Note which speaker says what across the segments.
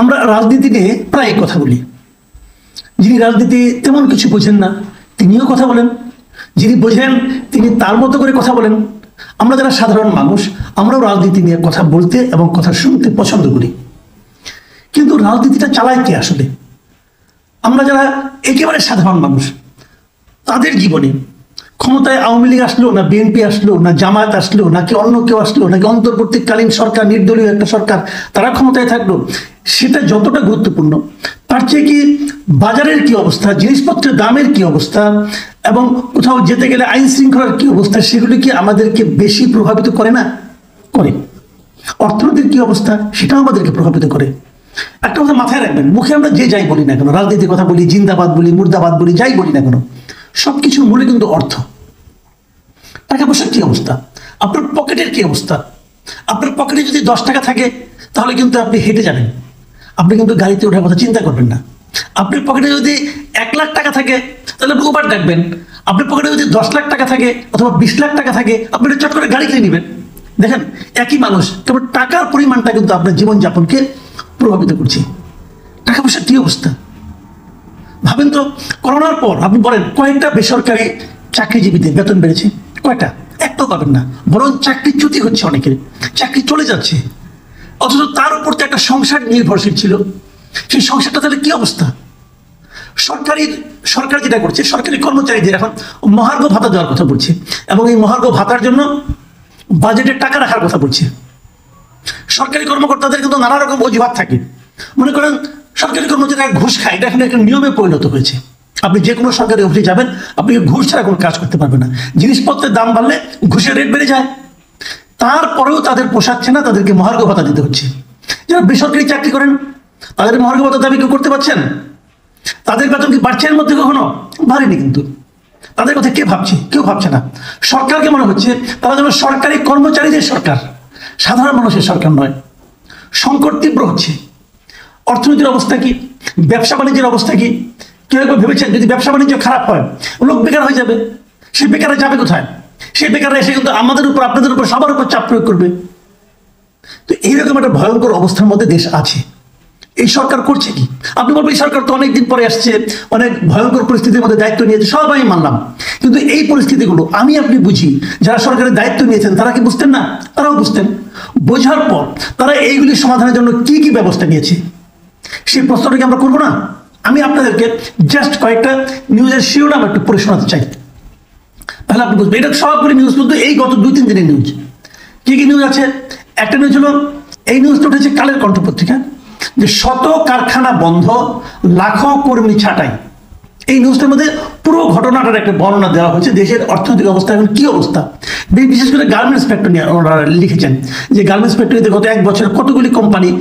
Speaker 1: আমরা রাজনীতি নিয়ে প্রায় কথা বলি। যিনি রাজনীতি তেমন কিছু বোঝেন না তিনিও কথা বলেন, যিনি বোঝেন তিনি তার মতো করে কথা বলেন। আমরা যারা সাধারণ মানুষ আমরাও রাজনীতি নিয়ে কথা বলতে এবং কথা শুনতে পছন্দ করি। কিন্তু রাজনীতিটা চালায় কে আসলে? আমরা যারা একেবারে সাধারণ মানুষ তাদের জীবনে ক্ষমতায় আওয়ামী লীগ আসলো না বিএনপি আসলো না জামায়াত আসলো নাকি অন্য কেউ আসলো নাকি অন্তর্বর্তীকালীন সরকার নির্দলীয় একটা সরকার তারা ক্ষমতায় থাকলো, সেটা যতটা গুরুত্বপূর্ণ তার চেয়ে কি বাজারের কি অবস্থা, জিনিসপত্রের দামের কি অবস্থা এবং কোথাও যেতে গেলে আইন শৃঙ্খলার কি অবস্থা, সেগুলি কি আমাদেরকে বেশি প্রভাবিত করে না? করে। অর্থনীতির কি অবস্থা সেটাও আমাদেরকে প্রভাবিত করে। একটা কথা মাথায় রাখবেন, মুখে আমরা যে যাই বলি না কেন, রাজনীতির কথা বলি, জিন্দাবাদ বলি, মুর্দাবাদ বলি, যাই বলি না কেন, সবকিছুর মূলে কিন্তু অর্থ। টাকা পয়সার কি অবস্থা, আপনার পকেটের কি অবস্থা? আপনার পকেটে যদি 10 টাকা থাকে তাহলে কিন্তু আপনি হেঁটে যাবেন, আপনি কিন্তু গাড়িতে ওঠার কথা চিন্তা করবেন না। আপনার পকেটে যদি 1 লাখ টাকা থাকে তাহলে আপনি উবার ডাকবেন। আপনার পকেটে যদি 10 লাখ টাকা থাকে অথবা 20 লাখ টাকা থাকে আপনি চট করে গাড়ি কিনে নেবেন। দেখেন, একই মানুষ, কেবল টাকার পরিমাণটা কিন্তু আপনার জীবনযাপনকে প্রভাবিত করছে। টাকা পয়সার কি অবস্থা ভাবেন তো। করোনার পর আপনি বলেন কয়েকটা বেসরকারি চাকরিজীবীদের বেতন বেড়েছে? কয়টা? একটাও পাবেন না, বরং চাকরিচ্যুতি হচ্ছে, অনেকের চাকরি চলে যাচ্ছে। অথচ তার উপর তো একটা সংসার নির্ভরশীল ছিল, সেই সংসারটা তাহলে কি অবস্থা? সরকার যেটা করছে, সরকারি কর্মচারীদের এখন মহার্ঘ ভাতা দেওয়ার কথা বলছে এবং এই মহার্ঘ ভাতার জন্য বাজেটে টাকা রাখার কথা বলছে। সরকারি কর্মকর্তাদের কিন্তু নানা রকম অজুহাত থাকে। মনে করেন সরকারি কর্মচারীরা ঘুষ খায়, এটা এখন একটা নিয়মে পরিণত হয়েছে। আপনি যে কোনো সরকারি অফিসে যাবেন, আপনি ঘুষ ছাড়া কোনো কাজ করতে পারবেন না। জিনিসপত্রের দাম বাড়লে ঘুষের রেট বেড়ে যায়, তারপরেও তাদের পোষাচ্ছে না, তাদেরকে মহার্ঘ ভাতা দিতে হচ্ছে। যারা বেসরকারি চাকরি করেন তাদের মহার্ঘ ভাতা দাবি কেউ করতে পারছেন? তাদের বেতন কি বাড়ছে এর মধ্যে? কখনো বাড়েনি। কিন্তু তাদের কথা কে ভাবছে? কেউ ভাবছে না। সরকারকে মনে হচ্ছে তারা যেন সরকারি কর্মচারীদের সরকার, সাধারণ মানুষের সরকার নয়। সংকট তীব্র হচ্ছে। অর্থনীতির অবস্থা কি, ব্যবসা বাণিজ্যের অবস্থা কি? কেউ একবার ভেবেছেন যদি ব্যবসা বাণিজ্য খারাপ হয় লোক বেকার হয়ে যাবে? সেই বেকাররা যাবে কোথায়? সেই বেকাররা এসে কিন্তু আমাদের উপর, আপনাদের উপর, সবার উপর চাপ প্রয়োগ করবে। তো এইরকম একটা ভয়ঙ্কর অবস্থার মধ্যে দেশ আছে। এই সরকার করছে কি? আপনি বলবেন এই সরকার তো অনেকদিন পরে আসছে, অনেক ভয়ঙ্কর পরিস্থিতির মধ্যে দায়িত্ব নিয়েছে, সবাই মানলাম। কিন্তু এই পরিস্থিতিগুলো আপনি বুঝি, যারা সরকারের দায়িত্ব নিয়েছেন তারা কি বুঝতেন না? তারাও বুঝতেন। বোঝার পর তারা এইগুলি সমাধানের জন্য কি কি ব্যবস্থা নিয়েছে সেই প্রশ্নটাকে আমরা করবো না? আমি আপনাদেরকে জাস্ট কয়েকটা নিউজের শিরোনাম একটু পড়ে শোনাতে চাই, তাহলে আপনি বুঝবেন। এটা সবগুলি নিউজ কিন্তু এই গত 2-3 দিনের নিউজ। কি কি নিউজ আছে? একটা নিউজ হলো, এই নিউজটা উঠেছে কালের কণ্ঠ পত্রিকা, যে শত কারখানা বন্ধ, লাখো কর্মী ছাঁটাই। এই নিউজটার মধ্যে পুরো ঘটনাটার একটা বর্ণনা দেওয়া হয়েছে, দেশের অর্থনৈতিক অবস্থা এখন কি অবস্থা। বিশেষ করে গার্মেন্টস ফ্যাক্টরি নিয়ে ওনারা লিখেছেন যে গার্মেন্টস ফ্যাক্টরিতে গত 1 বছর কতগুলি কোম্পানি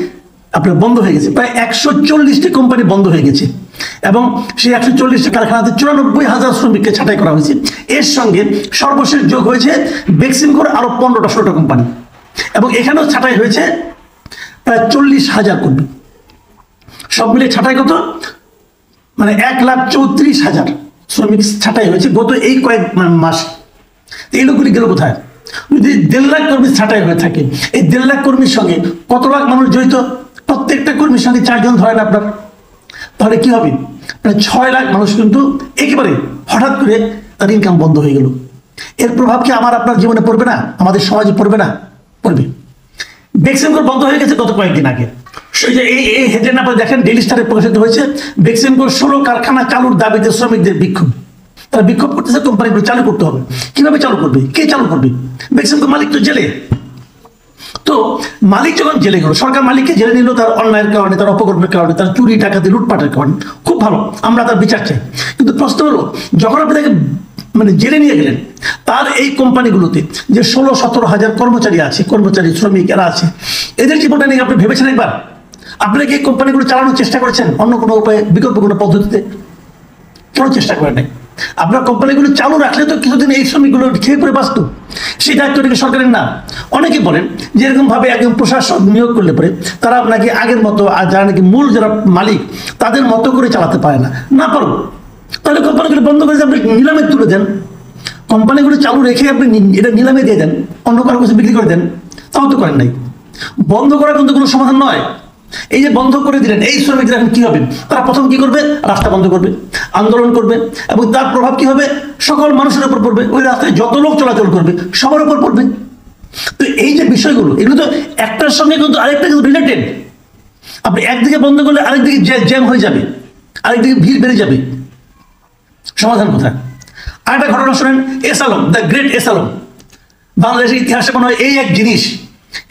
Speaker 1: আপনার বন্ধ হয়ে গেছে। প্রায় 140টি কোম্পানি বন্ধ হয়ে গেছে এবং সেই 140টি কারখানাতে 94,000 শ্রমিককে ছাঁটাই করা হয়েছে। এর সঙ্গে সর্বশেষ যোগ হয়েছে বেক্সিমকোর আরো 15টা কোম্পানি এবং এখানেও ছাঁটাই হয়েছে প্রায় 40,000 কর্মী। সব মিলে ছাঁটাই কত? মানে 1,34,000 শ্রমিক ছাঁটাই হয়েছে গত এই কয়েক মাস। এই লোকগুলি গেল কোথায়? যদি 1.5 লাখ কর্মী ছাঁটাই হয়ে থাকে, এই 1.5 লাখ কর্মীর সঙ্গে কত লাখ মানুষ জড়িত? প্রত্যেকটা কর্মীর সঙ্গে 4 জন ধরেন আপনার, তাহলে কি হবে? প্রায় 6 লাখ মানুষ কিন্তু একেবারে হঠাৎ করে তার ইনকাম বন্ধ হয়ে গেল। এর প্রভাব কি আমার আপনার জীবনে পড়বে না? আমাদের সমাজে পড়বে না? পড়বে। বেক্সিমকোর বন্ধ হয়ে গেছে গত কয়েকদিন আগে। এই হেডলাইন আপনারা দেখেন, ডেইলি স্টারে প্রকাশিত হয়েছে, বেক্সিমকোর 16 কারখানা চালুর দাবিতে শ্রমিকদের বিক্ষোভ। তারা বিক্ষোভ করতেছে কোম্পানিগুলো চালু করতে হবে। কিভাবে চালু করবে? কে চালু করবে? বেক্সিমকোর মালিক তো জেলে। তো মালিক যখন জেলে গেল, সরকার মালিককে জেলে নিল তার অন্যায়ের কারণে, তার অপকর্মের কারণে, তার চুরি ডাকাতি লুটপাটের কারণে। খুব ভালো, আমরা তার বিচার চাই। কিন্তু প্রশ্ন হলো, যখন আপনি তাকে জেলে নিয়ে গেলেন, তার এই কোম্পানিগুলোতে যে 16-17 হাজার কর্মচারী আছে, কর্মচারী শ্রমিক এরা আছে, এদের জীবনটা নিয়ে আপনি ভেবেছেন একবার? আপনারা কি এই কোম্পানিগুলো চালানোর চেষ্টা করেছেন অন্য কোনো উপায়ে, বিকল্প কোনো পদ্ধতিতে? কেন চেষ্টা করেন নাই? আপনার কোম্পানিগুলো চালু রাখলে তো কিছুদিন এই শ্রমিকগুলো খেয়ে পড়ে বাঁচত। সেই দায়িত্বটাকে সরকারের না। অনেকে বলেন যে এরকমভাবে একজন প্রশাসক নিয়োগ করলে পরে তারা নাকি আগের মতো, আর যারা নাকি মূল যারা মালিক তাদের মতো করে চালাতে পারে না। না পারো, তাহলে কোম্পানিগুলো বন্ধ করে আপনি নিলামে তুলে দেন, কোম্পানিগুলো চালু রেখে আপনি এটা নিলামে দিয়ে দেন, অন্য কারো কাছে বিক্রি করে দেন। তাও তো করেন নাই। বন্ধ করা কিন্তু কোনো সমাধান নয়। এই যে বন্ধ করে দিলেন, এই শ্রমিকরা এখন কি হবে? তারা প্রথম কি করবে? রাস্তা বন্ধ করবে, আন্দোলন করবে, এবং তার প্রভাব কি হবে? সকল মানুষের উপর পড়বে। ওই রাস্তায় যত লোক চলাচল করবে সবার উপর পড়বে। তো এই যে বিষয়গুলো, এগুলো তো একটার সঙ্গে কিন্তু আরেকটা কিন্তু রিলেটেড। আপনি একদিকে বন্ধ করলে আরেকদিকে জ্যাম হয়ে যাবে, আরেকদিকে ভিড় বেড়ে যাবে। সমাধান কোথায়? আরেকটা ঘটনা শোনেন, S Alam, the great S Alam. বাংলাদেশের ইতিহাসে মনে হয় এই এক জিনিস,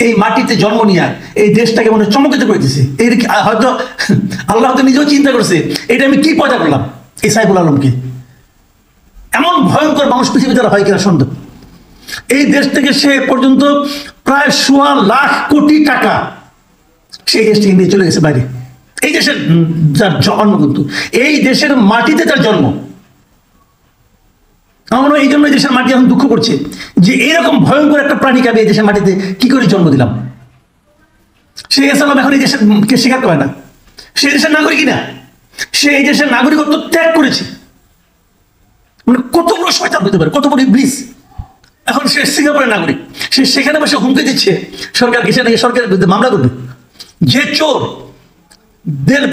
Speaker 1: এই মাটিতে জন্ম নিয়ে এই দেশটাকে মনে চমকিত করে দিছে। এই হয়তো আল্লাহ হয়তো নিজেও চিন্তা করছে, এটা আমি কি পয়দা করলাম এই সাইফুল আলমকে। এমন ভয়ঙ্কর মানুষ পৃথিবীতে হয় কিনা সন্দেহ। এই দেশ থেকে সে পর্যন্ত প্রায় 1.25 লাখ কোটি টাকা সেই দেশ থেকে নিয়ে চলে গেছে বাইরে। এই দেশের যার জন্ম, কিন্তু এই দেশের মাটিতে তার জন্ম। আমার মনে হয় এই জন্য এই দেশের মাটি এখন দুঃখ করছে যে এইরকম ভয়ঙ্কর একটা প্রাণীকে আমি এই দেশের মাটিতে কি করে জন্ম দিলাম। সে এসালাম এখন এই দেশের কে স্বীকার করে না, সে দেশের নাগরিক না, সে এই দেশের নাগরিকত্ব ত্যাগ করেছে। মানে কত বড় শয়তান হতে পারে, কত বড় ইবলিস। এখন সে সিঙ্গাপুরের নাগরিক, সে সেখানে বসে হুমকি দিচ্ছে সরকারকে, সে নাকি সরকারের বিরুদ্ধে মামলা করবে। যে চোর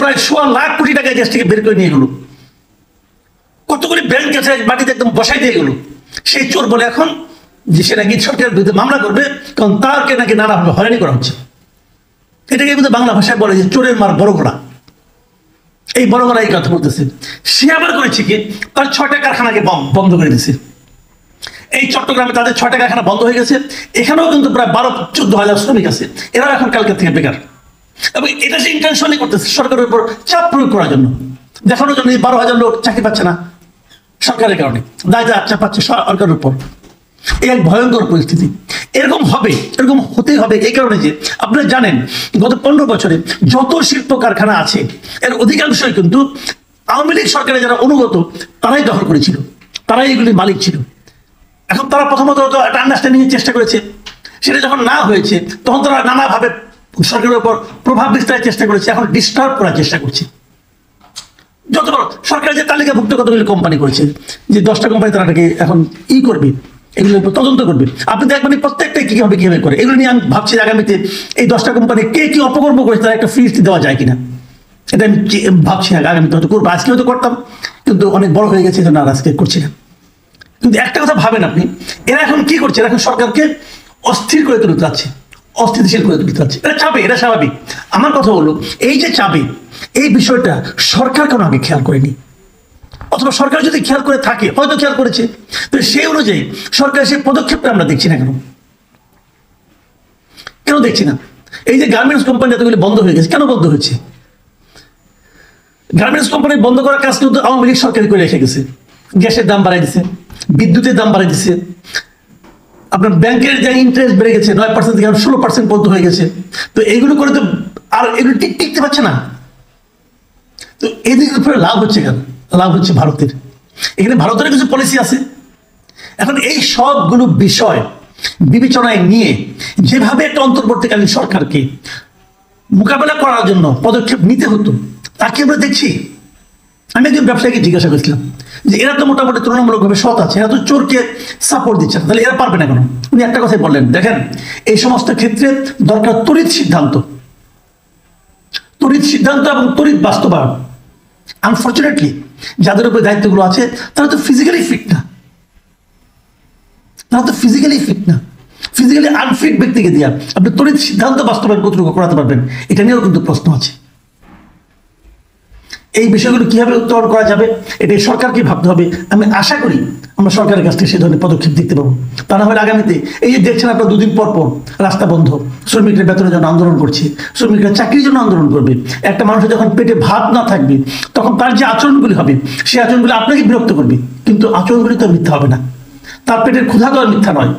Speaker 1: প্রায় 1.25 লাখ কোটি টাকা দেশ থেকে বের করে নিয়ে গেল, কতগুলি ব্যাংক আছে মাটিতে একদম বসাই দিয়ে গেল, সেই চোর বলে এখন যে সে নাকি সরকারের বিরুদ্ধে মামলা করবে, কারণ তারকে নাকি নানাভাবে হয়রানি করা হচ্ছে। এটাকে কিন্তু বাংলা ভাষায় বলে যে চোরের মার বড় গলা। এই বড় গলা এই কথা বলতেছে। সে আবার করেছে কি, তার 6টা কারখানাকে বন্ধ করে দিয়েছে। এই চট্টগ্রামে তাদের 6টা কারখানা বন্ধ হয়ে গেছে। এখানেও কিন্তু প্রায় 12-14 হাজার শ্রমিক আছে, এরাও এখন কালকে থেকে বেকার। এবং এটা সে ইন্টেনশনই করতেছে সরকারের উপর চাপ প্রয়োগ করার জন্য, দেখানোর জন্য। 12,000 লোক চাকরি পাচ্ছে না সরকারের কারণে, দায় চাপ পাচ্ছে সরকারের উপর। এই এক ভয়ঙ্কর পরিস্থিতি। এরকম হবে, এরকম হতেই হবে। এই কারণে যে আপনারা জানেন গত 15 বছরে যত শিল্প কারখানা আছে এর অধিকাংশই কিন্তু আওয়ামী লীগ সরকারের যারা অনুগত তারাই দখল করেছিল, তারাই এগুলির মালিক ছিল। এখন তারা প্রথমত একটা আন্ডারস্ট্যান্ডিং এর চেষ্টা করেছে, সেটা যখন না হয়েছে তখন তারা নানাভাবে সরকারের উপর প্রভাব বিস্তারের চেষ্টা করেছে, এখন ডিস্টার্ব করার চেষ্টা করছে। যত বড় সরকারের যে তালিকাভুক্ত কতগুলি কোম্পানি করেছে, যে 10টা কোম্পানি তারা এখন করবে, এগুলোর উপর তদন্ত করবে। আপনি দেখবেন প্রত্যেকটা কিভাবে করে। এগুলো নিয়ে আমি ভাবছি আগামীতে এই 10টা কোম্পানি কে কি অপকর্ম করেছে তার একটা ফিস দেওয়া যায় কিনা, এটা আমি ভাবছি আগামীতে হয়তো করবো। আজকে হয়তো করতাম, কিন্তু অনেক বড় হয়ে গেছে, আর আজকে করছি না। কিন্তু একটা কথা ভাবেন আপনি, এরা এখন কি করছে? এরা এখন সরকারকে অস্থির করে তুলতে যাচ্ছে, অস্থিতিশীল করে তুলতে যাচ্ছে। এটা চাপে, এটা স্বাভাবিক। আমার কথা হলো, এই যে চাপে, এই বিষয়টা সরকার কেন আগে খেয়াল করেনি? অথবা সরকার যদি খেয়াল করে থাকে, হয়তো খেয়াল করেছে, তো সেই অনুযায়ী সরকার সেই পদক্ষেপটা আমরা দেখছি না কেন? কেন দেখছি না? এই যে গার্মেন্টস কোম্পানি এতগুলি বন্ধ হয়ে গেছে, কেন বন্ধ হয়েছে? গার্মেন্টস কোম্পানি বন্ধ করার কাজ কিন্তু আওয়ামী লীগ সরকার করে রেখে গেছে। গ্যাসের দাম বাড়াই দিছে, বিদ্যুতের দাম বাড়াই দিছে, আপনার ব্যাংকের যে ইন্টারেস্ট বেড়ে গেছে 9% থেকে 16% পর্যন্ত হয়ে গেছে। তো এইগুলো করে তো আর এগুলো টিকতে পারছে না। তো এদের উপরে লাভ হচ্ছে কেন? লাভ হচ্ছে ভারতের। এখানে ভারতের কিছু পলিসি আছে। এখন এই সবগুলো বিষয় বিবেচনায় নিয়ে যেভাবে একটা অন্তর্বর্তীকালীন সরকারকে মোকাবেলা করার জন্য পদক্ষেপ নিতে হতো, তাকে আমরা দেখছি। আমি একজন ব্যবসায়ীকে জিজ্ঞাসা করেছিলাম যে এরা তো মোটামুটি তুলনামূলকভাবে সৎ আছে, এরা তো চোরকে সাপোর্ট দিচ্ছে না, তাহলে এরা পারবে না কেন? উনি একটা কথাই বললেন, দেখেন এই সমস্ত ক্ষেত্রে দরকার তড়িৎ সিদ্ধান্ত এবং তড়িৎ বাস্তবায়ন। আনফর্চুনেটলি যাদের উপরে দায়িত্বগুলো আছে তারা তো ফিজিক্যালি ফিট না, ফিজিক্যালি আনফিট ব্যক্তিকে দিয়ে আপনি তড়িৎ সিদ্ধান্ত বাস্তবায়ন কতটুকু করাতে পারবেন, এটা নিয়েও কিন্তু প্রশ্ন আছে। এই বিষয়গুলো কিভাবে উত্তরণ করা যাবে এটাই সরকারকে ভাবতে হবে। আমি আশা করি আমরা সরকারের কাছ থেকে সে ধরনের পদক্ষেপ দেখতে পাবো। তা না হলে আগামীতে এই যে দেখছেন আপনার 2 দিন পর রাস্তা বন্ধ, শ্রমিকরা বেতনের জন্য আন্দোলন করছে, শ্রমিকরা চাকরির জন্য আন্দোলন করবে। একটা মানুষের যখন পেটে ভাত না থাকবে তখন তার যে আচরণগুলি হবে, সেই আচরণগুলি আপনাকে বিরক্ত করবে, কিন্তু আচরণগুলি তো মিথ্যা হবে না। তার পেটের ক্ষুধা তো আর মিথ্যা নয়।